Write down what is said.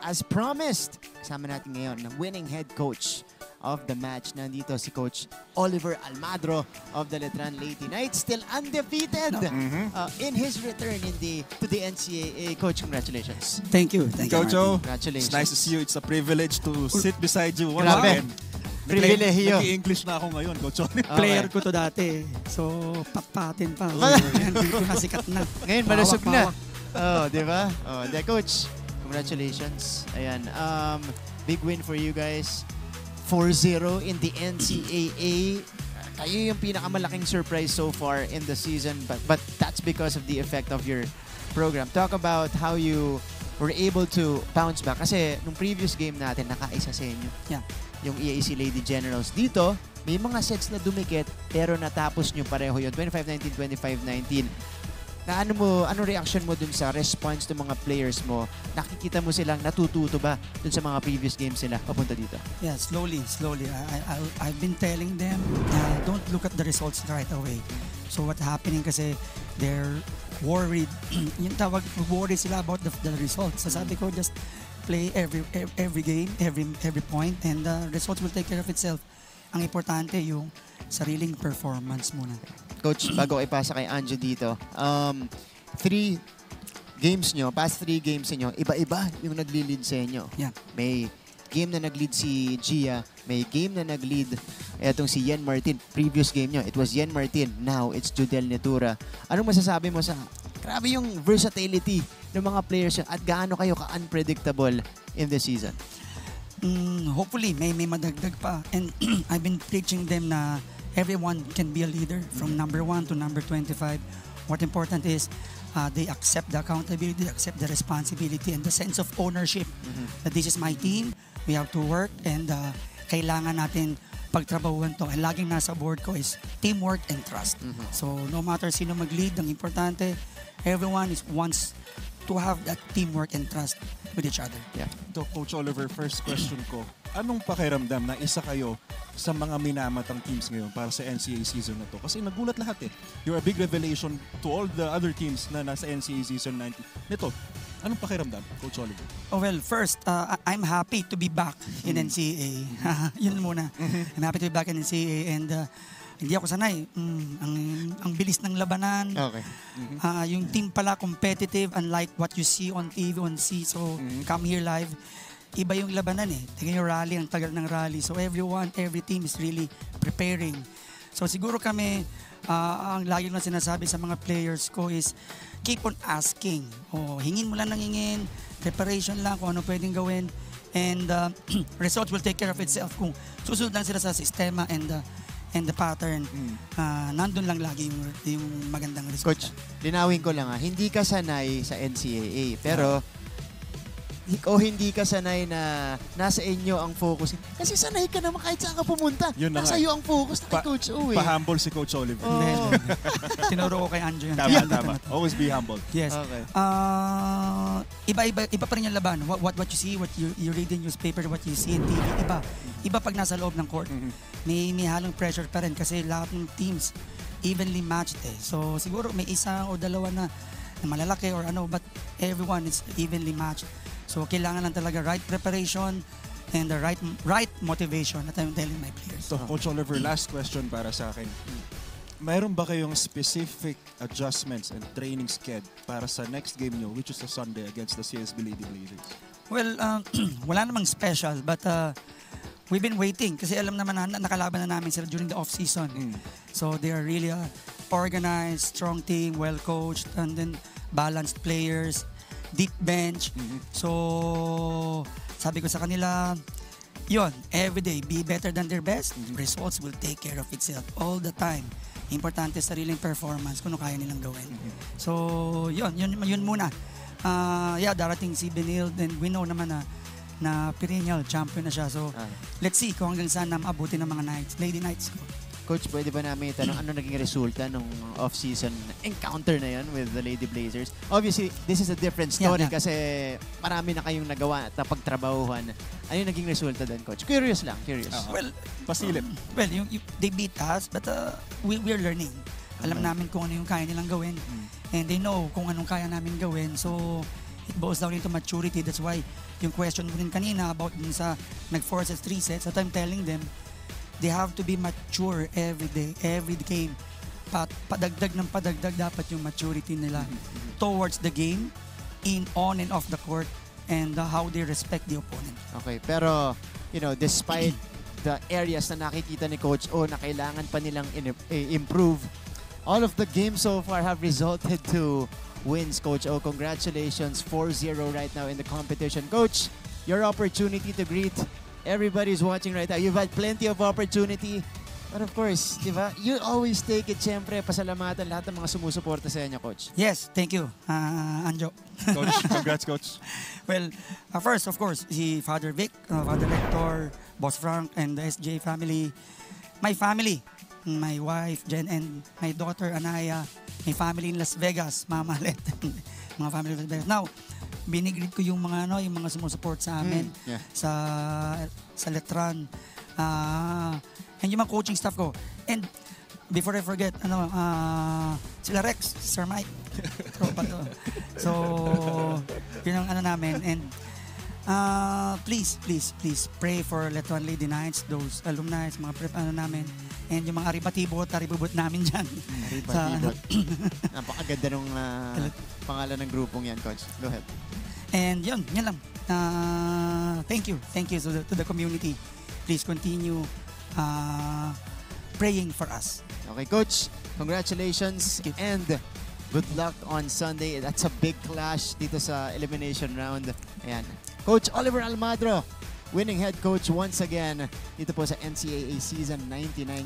as promised, kasama natin ngayon ng winning head coach of the match. Nandito si Coach Oliver Almadro of the Letran Lady Knights, still undefeated in his return to the NCAA. Coach, congratulations. Thank you. Thank you, Jojo. Congratulations. It's nice to see you. It's a privilege to sit beside you. Grabe. Pribilehiyo. Nag-i-English na ako ngayon, Coach Oliver. Player ko to dati. So, patpatin pa. Yan, dito na sikat na. Ngayon, malusog na. Oh, di ba? Oh, Coach, congratulations. Ayan. Big win for you guys. 4-0 in the NCAA. Kayo yung pinakamalaking surprise so far in the season, but that's because of the effect of your program. Talk about how you were able to bounce back. Kasi nung previous game natin, nakaisa sa inyo. Yeah. Yung EAC Lady Generals. Dito, may mga sets na dumikit, pero natapos nyo pareho yun. 25-19, 25-19. Na ano reaction mo dun sa response ng mga players mo? Nakikita mo silang natututo ba dun sa mga previous games sila papunta dito? Yeah, slowly. I've been telling them, don't look at the results right away. So what's happening kasi they're worried. Yung tawag, worried sila about the results. So sabi ko, just play every game, every point, and the results will take care of itself. Ang importante yung sariling performance muna. Coach, bago ipasa kay Anjo dito, past 3 games nyo, iba-iba yung nagli-lead sa inyo. Yeah. May game na nag-lead si Gia, may game na nag-lead etong si Yen Martin. Previous game nyo, it was Yen Martin. Now, it's Judel Netura. Anong masasabi mo sa grabe yung versatility ng mga players at gaano kayo ka-unpredictable in the season? Hopefully, may madagdag pa. And I've been preaching them na everyone can be a leader from number 1 to number 25. What important is they accept the accountability, they accept the responsibility and the sense of ownership. That this is my team, we have to work and kailangan natin pagtrabahuan to. And laging nasa board ko is teamwork and trust. So no matter sino mag-lead, ang importante, everyone wants to have that teamwork and trust with each other. Yeah. To Coach Oliver, first question ko, anong pakiramdam na isa kayo sa mga minamatang teams ngayon para sa NCAA season na to? Kasi nagulat lahat eh. You're a big revelation to all the other teams na nasa NCAA season 90. Nito, anong pakiramdam, Coach Oliver? Oh, well, first, I'm happy to be back in NCAA. Yun muna. I'm happy to be back in NCAA and hindi ako sanay. Ang bilis ng labanan. Okay. Yung team pala competitive unlike what you see on TV, on C. So, come here live. Iba yung labanan eh. Tingnan yung rally, ang tagal ng rally. So, every team is really preparing. So, siguro kami, ang lagi lang sinasabi sa mga players ko is keep on asking. Hingin mo lang ng hingin. Preparation lang kung ano pwedeng gawin. And results will take care of itself. Kung susunod lang sila sa sistema and the pattern, nandun lang lagi yung magandang resulta. Coach, linawin ko lang hindi ka sanay sa NCAA, pero hindi ka sanay na nasa inyo ang focus. Kasi sanay ka naman kahit saan ka pumunta. Nasa iyo ang focus na kay Coach O. Pa-humble si Coach Oliver. Tinuro ko kay Anjo yan. Tama. Always be humble. Yes. Okay. Iba pa rin yung laban. What you see, what you read in newspaper, what you see in TV, iba. Iba pag nasa loob ng court. May halong pressure pa rin kasi lahat ng teams evenly matched eh. So siguro may isa o dalawa na malalaki or ano, but everyone is evenly matched. So kailangan lang talaga right preparation and the right motivation that I'm telling my players. So Coach Oliver, last question para sa akin. Mayroon ba kayong specific adjustments and training schedule para sa next game nyo, which is the Sunday against the CSB Lady Blazers? Well, wala namang special, but we've been waiting kasi alam naman na nakalaban na namin sila during the off-season. So they are really organized, strong team, well-coached, and then balanced players, deep bench. So sabi ko sa kanila, yun, everyday, be better than their best. Results will take care of itself all the time. Importante sariling performance kung ano kaya nilang gawin. So yun muna. Darating si Benil, then we know naman na perennial champion na siya. So let's see kung hanggang saan na maabuti ng mga Lady Knights ko. Coach, pwede ba namin itanong ano naging resulta nung off-season encounter na yun with the Lady Blazers? Obviously, this is a different story kasi marami na kayong nagawa at napagtrabahuhan. Ano yung naging resulta doon, Coach? Curious lang, curious. Well, pasilip. They beat us, but we're learning. Alam namin kung ano yung kaya nilang gawin. And they know kung anong kaya namin gawin. So, it boils down into maturity. That's why yung question mo rin kanina about dun sa nag-4 sets, 3 sets, that I'm telling them, they have to be mature every day, every game. Padagdag ng padagdag dapat yung maturity nila towards the game, on and off the court, and how they respect the opponent. Okay, pero, despite the areas na nakikita ni Coach O na kailangan pa nilang improve, all of the games so far have resulted to wins, Coach O. Congratulations, 4-0 right now in the competition. Coach, your opportunity to greet everybody's watching right now. You've had plenty of opportunity. But of course, di ba, you always take it, syempre, pasalamatan lahat ng mga sumusuporta sa inyo, Coach. Yes, thank you, Anjo. Coach, congrats, Coach. Well, first, of course, si Father Vic, Father Rector, Boss Frank, and the SJ family. My family, my wife, Jen, and my daughter, Anaya, my family in Las Vegas, Mama Let, mga family in Las Vegas. Now, binigreet ko yung mga sumusupport sa amin, sa Letran, and yung mga coaching staff ko. And before I forget, sila Rex, Sir Mike, tropa to. So, yun ang namin. And please pray for Letran Lady Knights, those alumni, mga prep namin. And yung mga aribot namin dyan. Aribot. Napakaganda nung pangalan ng grupong yan, Coach. Go ahead. And yun lang. Thank you to the community. Please continue praying for us. Okay, Coach. Congratulations and good luck on Sunday. That's a big clash dito sa elimination round. Ayan. Coach Oliver Almadro, winning head coach once again dito po sa NCAA Season 99.